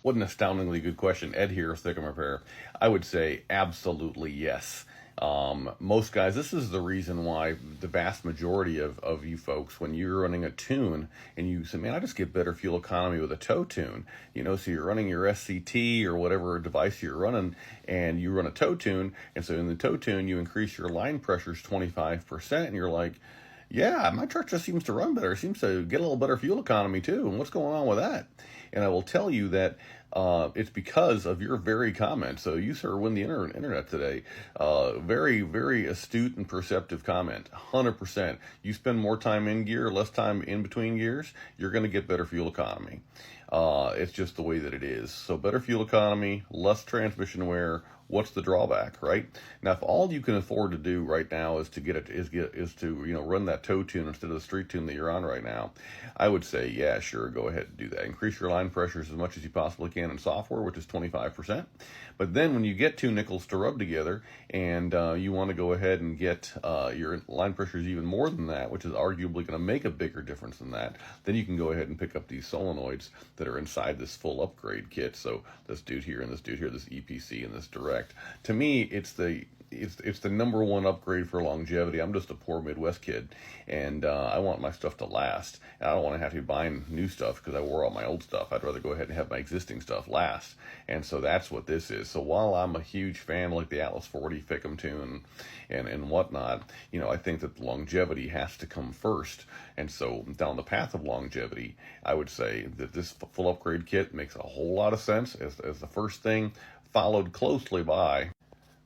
What an astoundingly good question. Ed here, FICMRepair. I would say absolutely yes. Most guys, this is the reason why the vast majority of you folks, when you're running a tune and you say, man, I just get better fuel economy with a tow tune, so you're running your SCT or whatever device you're running and you run a tow tune. And so in the tow tune, you increase your line pressures 25% and you're like, yeah, my truck just seems to run better. It seems to get a little better fuel economy too. And what's going on with that? And I will tell you that it's because of your very comment. So you, sir, win the internet today. Very, very astute and perceptive comment. 100%. You spend more time in gear, less time in between gears, you're going to get better fuel economy. It's just the way that it is. So better fuel economy, less transmission wear. What's the drawback, right? Now, if all you can afford to do right now is to run that tow tune instead of the street tune that you're on right now, I would say, yeah, sure, go ahead and do that. Increase your line pressures as much as you possibly can in software, which is 25%. But then when you get two nickels to rub together and you want to go ahead and get your line pressures even more than that, which is arguably going to make a bigger difference than that, then you can go ahead and pick up these solenoids that are inside this full upgrade kit. So this dude here and this dude here, this EPC and this direct. To me, it's the number one upgrade for longevity. I'm just a poor Midwest kid, and I want my stuff to last. And I don't want to have to be buying new stuff because I wore out my old stuff. I'd rather go ahead and have my existing stuff last. And so that's what this is. So while I'm a huge fan like the Atlas 40 FICM tune and whatnot, I think that longevity has to come first. And so down the path of longevity, I would say that this full upgrade kit makes a whole lot of sense as the first thing, followed closely by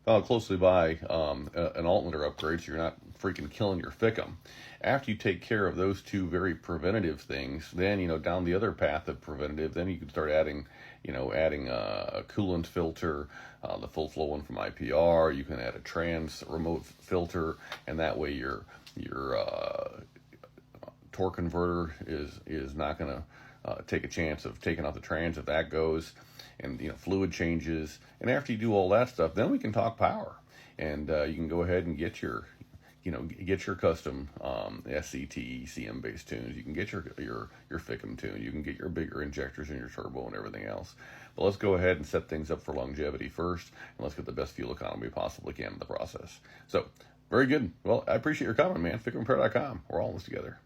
an alternator upgrade, so you're not freaking killing your FICM. After you take care of those two very preventative things, then down the other path of preventative, then you can start adding a coolant filter, the full flow one from IPR. You can add a trans remote filter, and that way your torque converter is not going to take a chance of taking out the trans if that goes. And fluid changes, and after you do all that stuff, then we can talk power, and you can go ahead and get your custom SCT CM based tunes. You can get your FICM tune. You can get your bigger injectors in your turbo and everything else. But let's go ahead and set things up for longevity first, and let's get the best fuel economy we possibly can in the process. So very good. Well, I appreciate your comment, man. FICMRepair.com. We're all in this together.